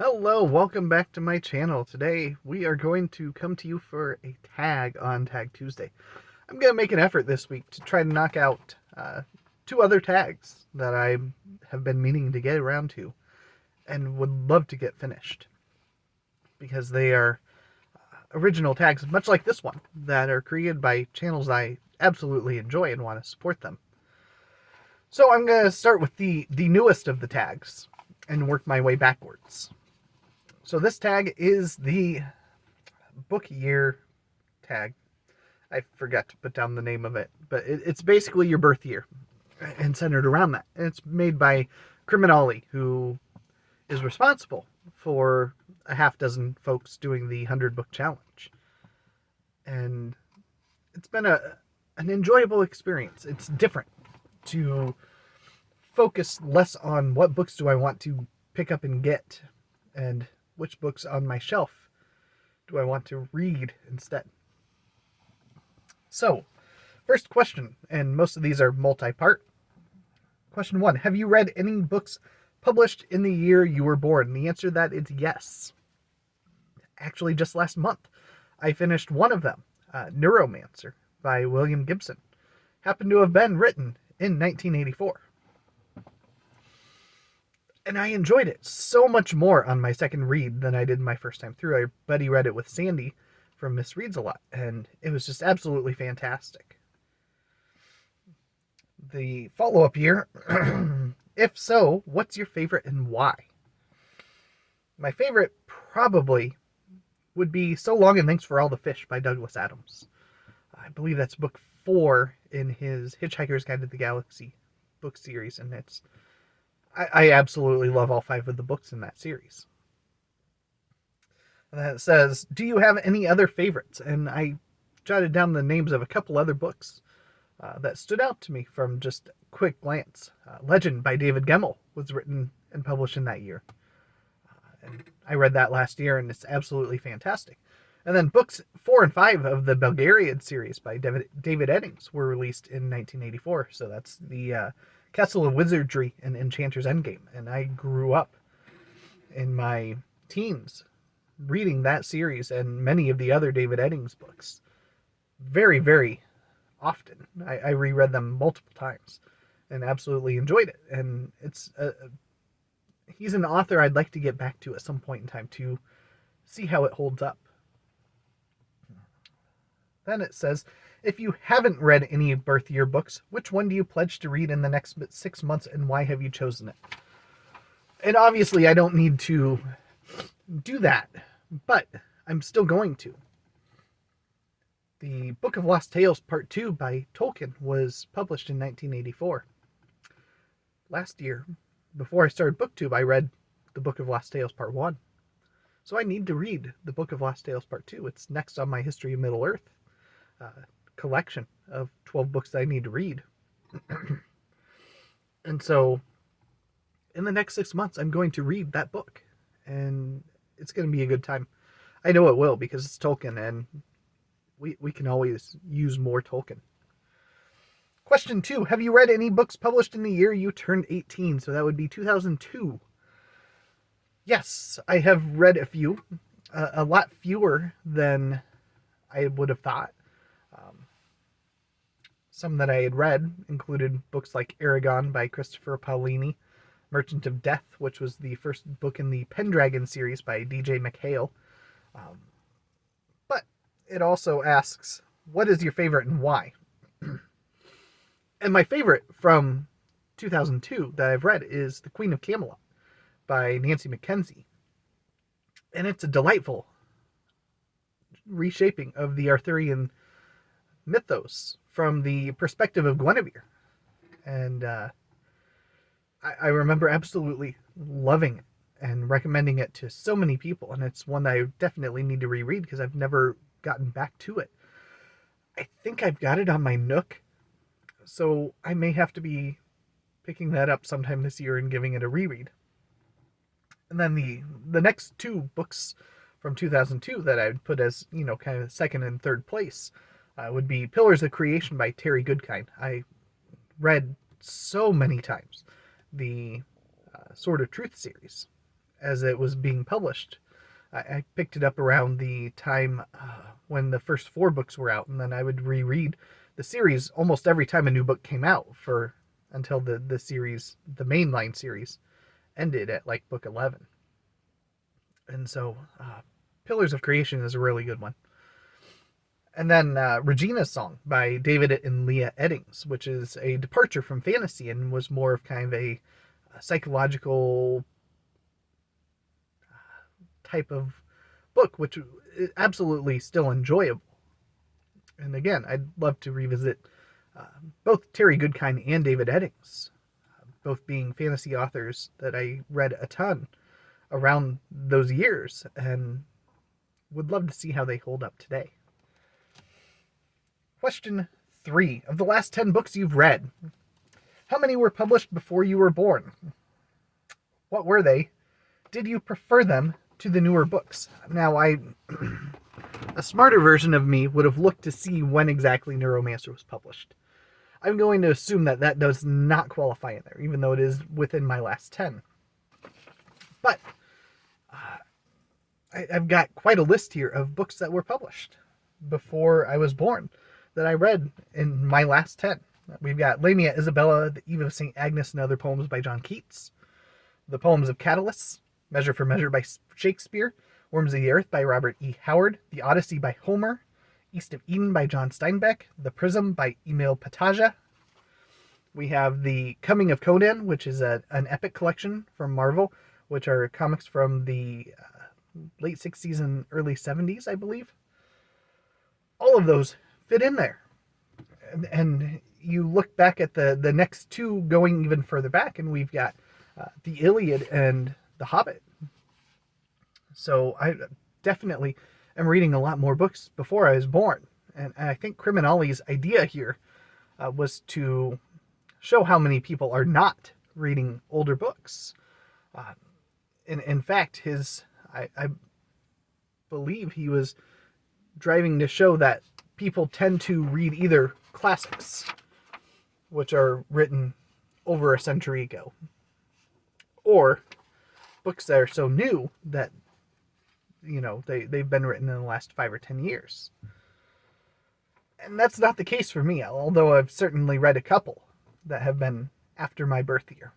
Hello, welcome back to my channel. Today we are going to come to you for a tag on Tag Tuesday. I'm going to make an effort this week to try to knock out two other tags that I have been meaning to get around to and would love to get finished because they are original tags, much like this one, that are created by channels I absolutely enjoy and want to support them. So I'm going to start with the newest of the tags and work my way backwards. So this tag is the book year tag. I forgot to put down the name of it, but it's basically your birth year and centered around that. And it's made by Criminali, who is responsible for a half dozen folks doing the 100 book challenge. And it's been an enjoyable experience. It's different to focus less on what books do I want to pick up and get and which books on my shelf do I want to read instead. So, first question, and most of these are multi-part. Question 1, have you read any books published in the year you were born? And the answer to that is yes. Actually, just last month, I finished one of them, Neuromancer by William Gibson. Happened to have been written in 1984. And I enjoyed it so much more on my second read than I did my first time through. I buddy read it with Sandy from Miss Reads a Lot, and it was just absolutely fantastic. The follow-up here, if so, what's your favorite and why? My favorite probably would be So Long and Thanks for All the Fish by Douglas Adams. I believe that's book 4 in his Hitchhiker's Guide to the Galaxy book series, and I absolutely love all 5 of the books in that series. And then it says, do you have any other favorites? And I jotted down the names of a couple other books that stood out to me from just a quick glance. Legend by David Gemmell was written and published in that year. And I read that last year, and it's absolutely fantastic. And then books 4 and 5 of the Belgariad series by David Eddings were released in 1984. So that's the Castle of Wizardry and Enchanter's Endgame. And I grew up in my teens reading that series and many of the other David Eddings books very, very often. I reread them multiple times and absolutely enjoyed it. And he's an author I'd like to get back to at some point in time to see how it holds up. Then it says, if you haven't read any birth year books, which one do you pledge to read in the next 6 months, and why have you chosen it? And obviously I don't need to do that, but I'm still going to. The Book of Lost Tales Part 2 by Tolkien was published in 1984. Last year, before I started BookTube, I read the Book of Lost Tales Part 1. So I need to read the Book of Lost Tales Part 2. It's next on my History of Middle-earth collection of 12 books that I need to read. And so in the next 6 months, I'm going to read that book. And it's going to be a good time. I know it will because it's Tolkien, and we can always use more Tolkien. Question 2, have you read any books published in the year you turned 18? So that would be 2002. Yes, I have read a few. A lot fewer than I would have thought. Some that I had read included books like Aragon by Christopher Paolini, Merchant of Death, which was the first book in the Pendragon series by D.J. MacHale. But it also asks, what is your favorite and why? And my favorite from 2002 that I've read is The Queen of Camelot by Nancy Mackenzie. And it's a delightful reshaping of the Arthurian mythos from the perspective of Guinevere. And I remember absolutely loving it and recommending it to so many people. And it's one that I definitely need to reread because I've never gotten back to it. I think I've got it on my Nook, so I may have to be picking that up sometime this year and giving it a reread. And then the next 2 books from 2002 that I would put as, kind of second and third place would be Pillars of Creation by Terry Goodkind. I read so many times the Sword of Truth series, as it was being published. I picked it up around the time when the first 4 books were out, and then I would reread the series almost every time a new book came out until the series, the mainline series, ended at like book 11. And so Pillars of Creation is a really good one. And then Regina's Song by David and Leah Eddings, which is a departure from fantasy and was more of kind of a psychological type of book, which is absolutely still enjoyable. And again, I'd love to revisit both Terry Goodkind and David Eddings, both being fantasy authors that I read a ton around those years, and would love to see how they hold up today. Question 3. Of the last 10 books you've read, how many were published before you were born? What were they? Did you prefer them to the newer books? Now, a smarter version of me would have looked to see when exactly Neuromancer was published. I'm going to assume that does not qualify in there, even though it is within my last 10. But I've got quite a list here of books that were published before I was born that I read in my last 10. We've got Lamia Isabella, The Eve of St. Agnes and Other Poems by John Keats, The Poems of Catullus, Measure for Measure by Shakespeare, Worms of the Earth by Robert E. Howard, The Odyssey by Homer, East of Eden by John Steinbeck, The Prism by Emil Pataja. We have The Coming of Conan, which is an epic collection from Marvel, which are comics from the late 60s and early 70s, I believe. All of those fit in there. And you look back at the next 2 going even further back, and we've got the Iliad and the Hobbit. So I definitely am reading a lot more books before I was born. And I think Criminali's idea here was to show how many people are not reading older books. In fact, I believe he was driving to show that people tend to read either classics, which are written over a century ago, or books that are so new that, they've been written in the last 5 or 10 years. And that's not the case for me, although I've certainly read a couple that have been after my birth year.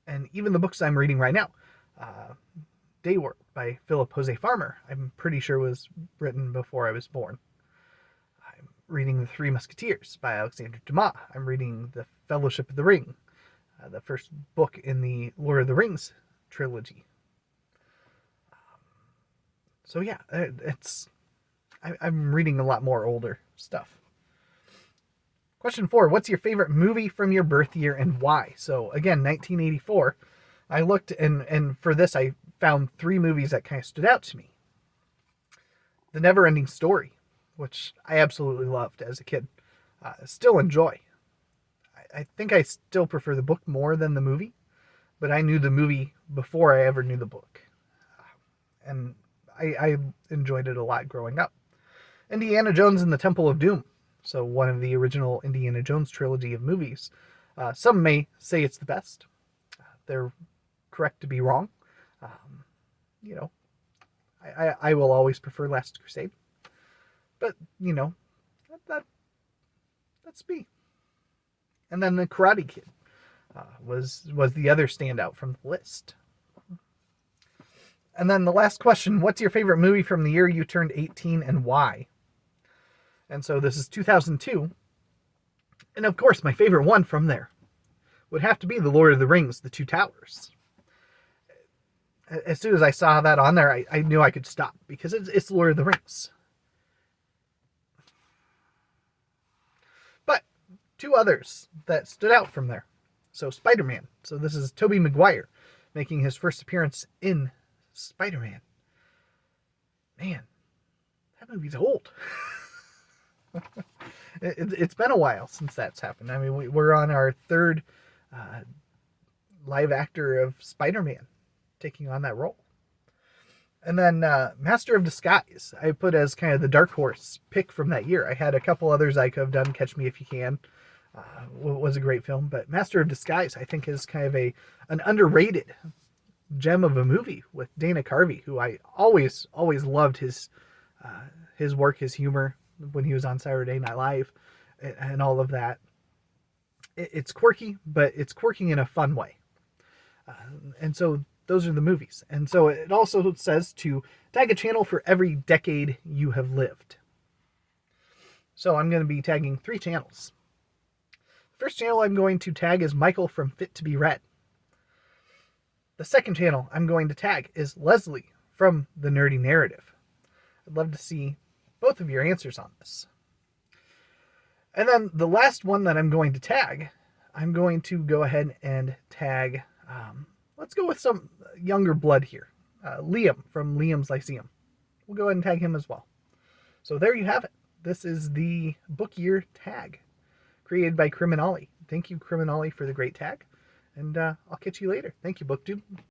And even the books I'm reading right now, Dayworld by Philip Jose Farmer, I'm pretty sure was written before I was born. I'm reading The Three Musketeers by Alexandre Dumas. I'm reading The Fellowship of the Ring, the first book in the Lord of the Rings trilogy. So yeah, I'm reading a lot more older stuff. Question 4, what's your favorite movie from your birth year and why? So again, 1984. I looked, and for this I found 3 movies that kind of stood out to me. The Never-Ending Story, which I absolutely loved as a kid. Still enjoy. I think I still prefer the book more than the movie, but I knew the movie before I ever knew the book. And I enjoyed it a lot growing up. Indiana Jones and the Temple of Doom. So one of the original Indiana Jones trilogy of movies. Some may say it's the best. They're correct to be wrong. I will always prefer Last Crusade. But, that's me. And then The Karate Kid was the other standout from the list. And then the last question, what's your favorite movie from the year you turned 18 and why? And so this is 2002. And of course, my favorite one from there would have to be The Lord of the Rings, The Two Towers. As soon as I saw that on there, I knew I could stop because it's Lord of the Rings. But 2 others that stood out from there. So Spider-Man. So this is Tobey Maguire making his first appearance in Spider-Man. Man, that movie's old. It's been a while since that's happened. I mean, we're on our 3rd live actor of Spider-Man taking on that role. And then Master of Disguise, I put as kind of the dark horse pick from that year. I had a couple others I could have done. Catch Me If You Can was a great film, but Master of Disguise, I think, is kind of an underrated gem of a movie with Dana Carvey, who I always loved his work, his humor when he was on Saturday Night Live, and all of that. It's quirky, but it's quirky in a fun way. And so those are the movies. And so it also says to tag a channel for every decade you have lived. So I'm going to be tagging 3 channels. The first channel I'm going to tag is Michael from Fit to Be Read. The second channel I'm going to tag is Leslie from The Nerdy Narrative. I'd love to see both of your answers on this. And then the last one that I'm going to tag, I'm going to go ahead and tag, let's go with some younger blood here. Liam from Liam's Lyceum. We'll go ahead and tag him as well. So there you have it. This is the book year tag created by Criminali. Thank you, Criminali, for the great tag. And I'll catch you later. Thank you, BookTube.